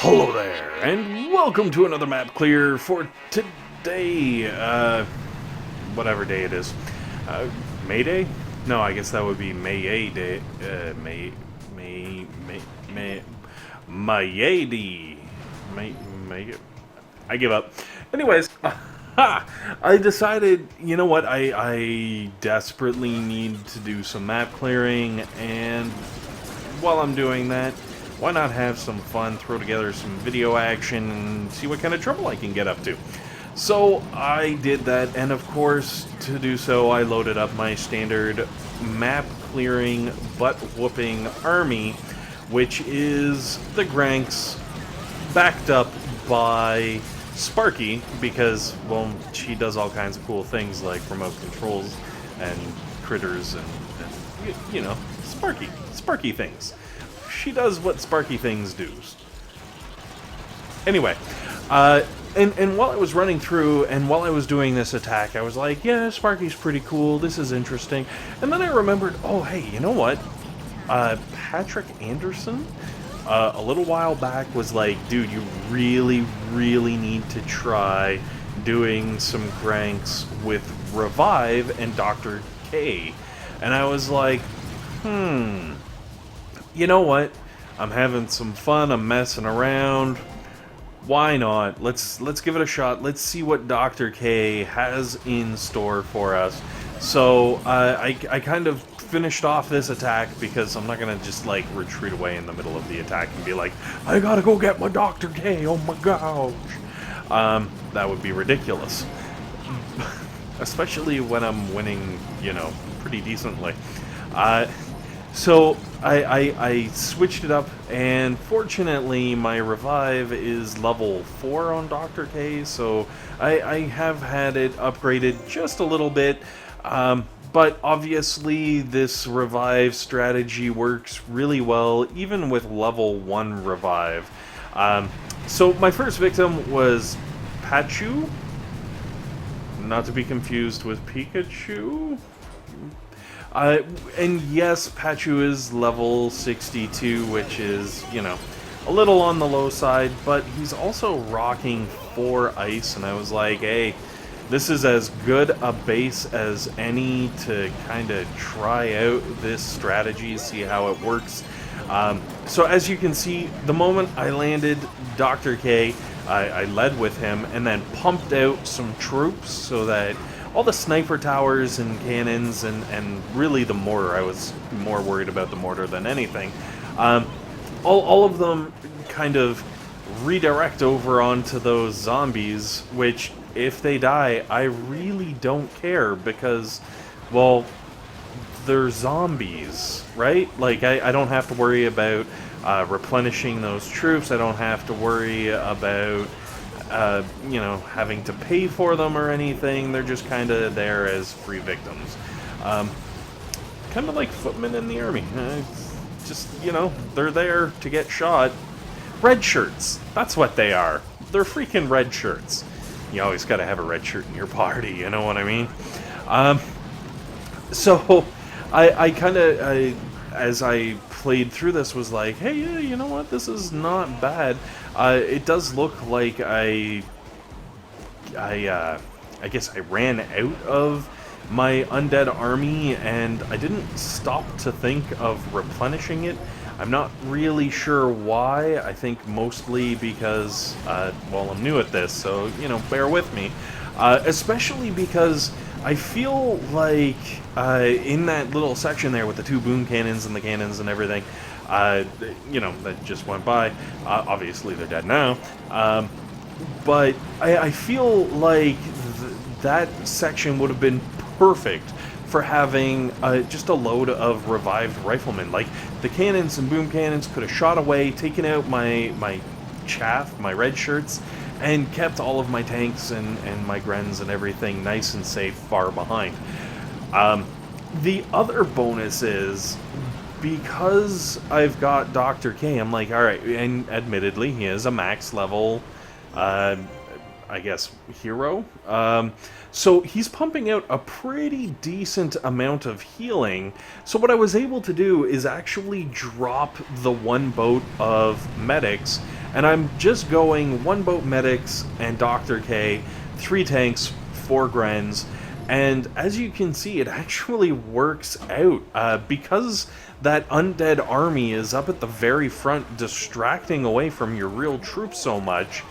Hello there, and welcome to another map clear for today, whatever day it is. May Day? No, I guess that would be May Day, May, I give up. Anyways, I decided, you know what, I desperately need to do some map clearing, and while I'm doing that, why not have some fun, throw together some video action, and see what kind of trouble I can get up to. So I did that, and of course, to do so, I loaded up my standard map clearing, butt whooping army, which is the Grenks, backed up by Sparky, because, well, she does all kinds of cool things like remote controls and critters and you know, Sparky things. She does what Sparky things do. Anyway, and while I was running through and while I was doing this attack, I was like, yeah, Sparky's pretty cool, this is interesting. And then I remembered, oh, hey, you know what? Patrick Anderson, a little while back was like, dude, you really need to try doing some Grenks with Revive and Dr. K. And I was like, you know what? I'm having some fun. I'm messing around. Why not? Let's give it a shot. Let's see what Dr. K has in store for us. So I kind of finished off this attack because I'm not gonna just like retreat away in the middle of the attack and be like, I gotta go get my Dr. K. Oh my gosh, that would be ridiculous. Especially when I'm winning, you know, pretty decently. So I switched it up, and fortunately my Revive is level 4 on Dr. K, so I have had it upgraded just a little bit, but obviously this Revive strategy works really well, even with level 1 Revive. So my first victim was Pachu, not to be confused with Pikachu. And yes, Pachu is level 62, which is, you know, a little on the low side, but he's also rocking 4 ice, and I was like, hey, this is as good a base as any to kind of try out this strategy, see how it works. So as you can see, the moment I landed Dr. K, I led with him, and then pumped out some troops so that all the sniper towers and cannons and really the mortar, I was more worried about the mortar than anything, all of them kind of redirect over onto those zombies, which, if they die, I really don't care because, well, they're zombies, right? Like, I don't have to worry about replenishing those troops, I don't have to worry about you know, having to pay for them or anything. They're just kind of there as free victims. Kind of like footmen in the army. Just, you know, they're there to get shot. Red shirts. That's what they are. They're freaking red shirts. You always got to have a red shirt in your party, you know what I mean? So, I kind of, as I played through this, was like, hey, yeah, you know what? This is not bad. It does look like I guess I ran out of my undead army, and I didn't stop to think of replenishing it. I'm not really sure why. I think mostly because, well, I'm new at this, so, you know, bear with me. Especially because I feel like in that little section there with the 2 boom cannons and the cannons and everything, you know, that just went by. Obviously, they're dead now. But I feel like that section would have been perfect for having just a load of revived riflemen. Like, the cannons and boom cannons could have shot away, taken out my chaff, my red shirts, and kept all of my tanks and my Grens and everything nice and safe far behind. The other bonus is, because I've got Dr. K, I'm like, alright, and admittedly, he is a max level, I guess, hero. So he's pumping out a pretty decent amount of healing. So what I was able to do is actually drop the 1 boat of medics And I'm just going 1 boat medics and Dr. K, 3 tanks, 4 Grens, and as you can see, it actually works out, because that undead army is up at the very front, distracting away from your real troops so much.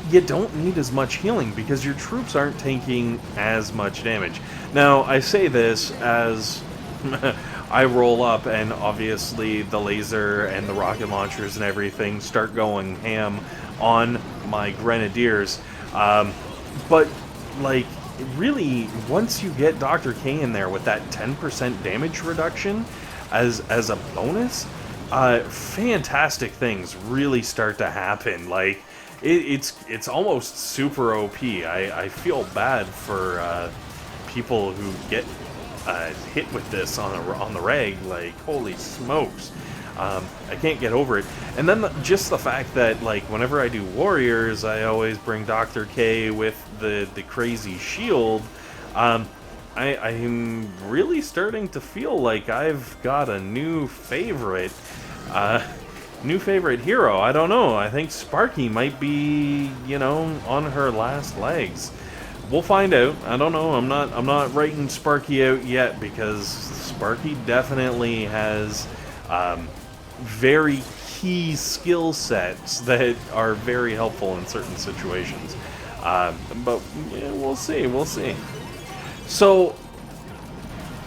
You don't need as much healing because your troops aren't taking as much damage. Now, I say this as I roll up and obviously the laser and the rocket launchers and everything start going ham on my grenadiers. But, like, really, once you get Dr. K in there with that 10% damage reduction as a bonus, fantastic things really start to happen. Like, it's almost super OP. I feel bad for people who get hit with this on the reg. Like, holy smokes, I can't get over it. And then just the fact that, like, whenever I do warriors, I always bring Dr. K with the crazy shield. I'm really starting to feel like I've got a new favorite. New favorite hero. I don't know. I think Sparky might be, you know, on her last legs. We'll find out. I don't know. I'm not writing Sparky out yet because Sparky definitely has very key skill sets that are very helpful in certain situations. But yeah, we'll see. We'll see. So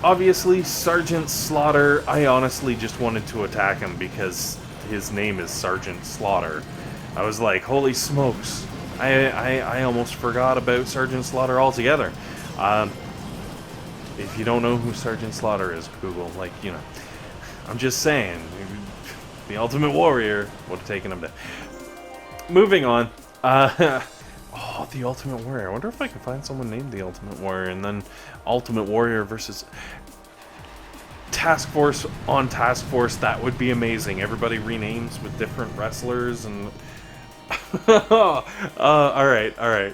obviously, Sergeant Slaughter. I honestly just wanted to attack him because his name is Sergeant Slaughter. I was like, holy smokes, I almost forgot about Sergeant Slaughter altogether. If you don't know who Sergeant Slaughter is, Google, like, you know, I'm just saying, the Ultimate Warrior would have taken him down. Moving on, oh, the Ultimate Warrior. I wonder if I can find someone named the Ultimate Warrior, and then Ultimate Warrior versus Task Force on Task Force. That would be amazing. Everybody renames with different wrestlers and all right,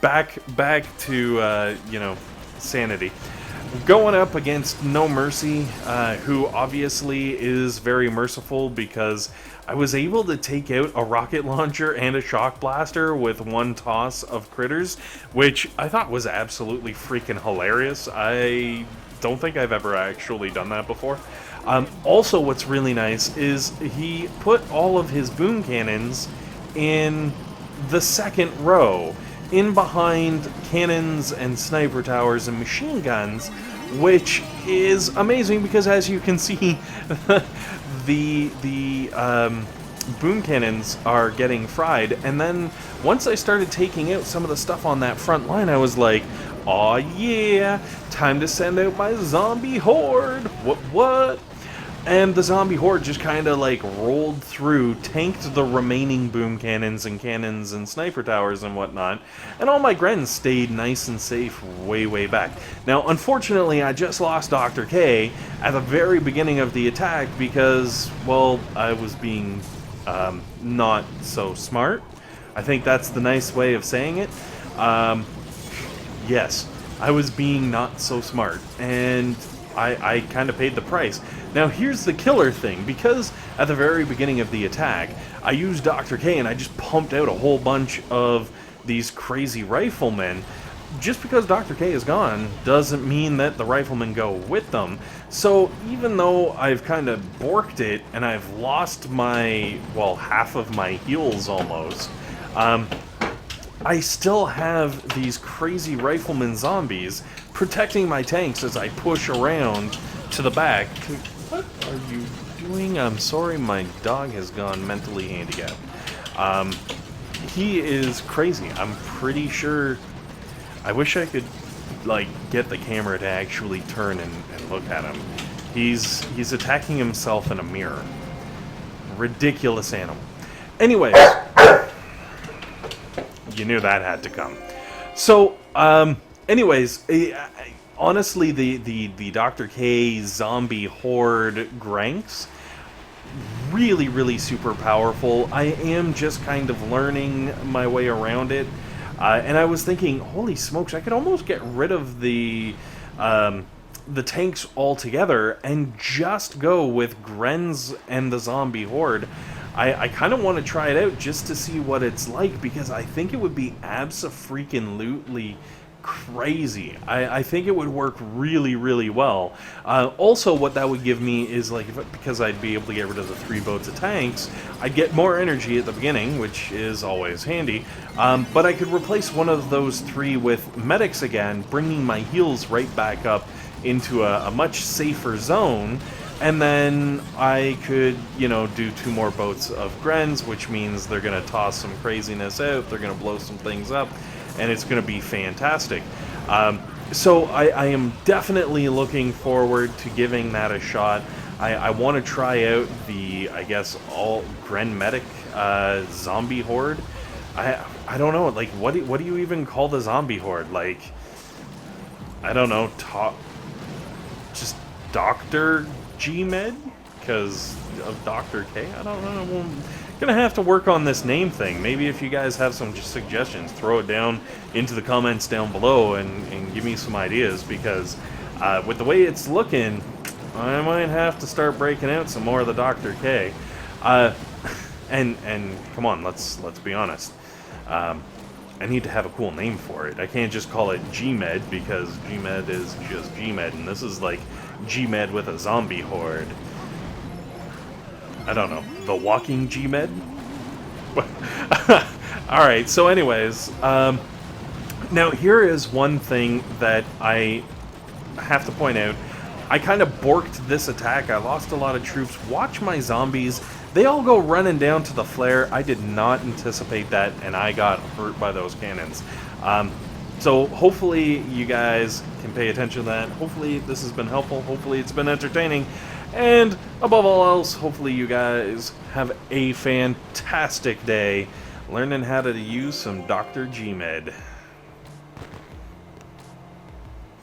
back to you know, sanity. Going up against No Mercy, who obviously is very merciful because I was able to take out a rocket launcher and a shock blaster with 1 toss of critters, which I thought was absolutely freaking hilarious. I don't think I've ever actually done that before. Also, what's really nice is he put all of his boom cannons in the second row, in behind cannons and sniper towers and machine guns, which is amazing because, as you can see, the boom cannons are getting fried. And then once I started taking out some of the stuff on that front line, I was like, aw yeah, time to send out my zombie horde. What? And the zombie horde just kind of like rolled through, tanked the remaining boom cannons and sniper towers and whatnot, and all my Grens stayed nice and safe way back. Now, unfortunately, I just lost Dr. K at the very beginning of the attack because, well, I was being not so smart. I think that's the nice way of saying it. Yes, I was being not so smart, and I kind of paid the price. Now, here's the killer thing. Because at the very beginning of the attack, I used Dr. K and I just pumped out a whole bunch of these crazy riflemen. Just because Dr. K is gone doesn't mean that the riflemen go with them. So even though I've kind of borked it and I've lost my, well, half of my heals almost, I still have these crazy rifleman zombies protecting my tanks as I push around to the back. What are you doing? I'm sorry, my dog has gone mentally handicapped. He is crazy. I'm pretty sure... I wish I could, like, get the camera to actually turn and look at him. He's attacking himself in a mirror. Ridiculous animal. Anyways, you knew that had to come. So, anyways, honestly, the Dr. K zombie horde Grenks, really super powerful. I am just kind of learning my way around it. And I was thinking, holy smokes, I could almost get rid of the tanks altogether and just go with Grens and the zombie horde. I kind of want to try it out just to see what it's like, because I think it would be abso-freaking-lutely crazy. I think it would work really, really well. Also, what that would give me is, like, because I'd be able to get rid of the 3 boats of tanks, I'd get more energy at the beginning, which is always handy. But I could replace one of those 3 with medics again, bringing my heals right back up into a much safer zone. And then I could, you know, do 2 more boats of Grens, which means they're going to toss some craziness out, they're going to blow some things up, and it's going to be fantastic. So I am definitely looking forward to giving that a shot. I want to try out the, I guess, all Gren Medic zombie horde. I don't know, like, what do you even call the zombie horde? Like, I don't know, just Dr. G-Med? Because of Dr. K? I don't know. I'm gonna have to work on this name thing. Maybe if you guys have some suggestions, throw it down into the comments down below and give me some ideas, because with the way it's looking, I might have to start breaking out some more of the Dr. K. And come on, let's be honest. I need to have a cool name for it. I can't just call it G-Med, because G-Med is just G-Med, and this is like G-Med with a zombie horde. I don't know. The Walking G-Med? Alright, so anyways, now here is one thing that I have to point out. I kind of borked this attack. I lost a lot of troops. Watch my zombies. They all go running down to the flare. I did not anticipate that, and I got hurt by those cannons. So hopefully you guys can pay attention to that. Hopefully this has been helpful. Hopefully it's been entertaining. And above all else, hopefully you guys have a fantastic day learning how to use some Dr. G-Med.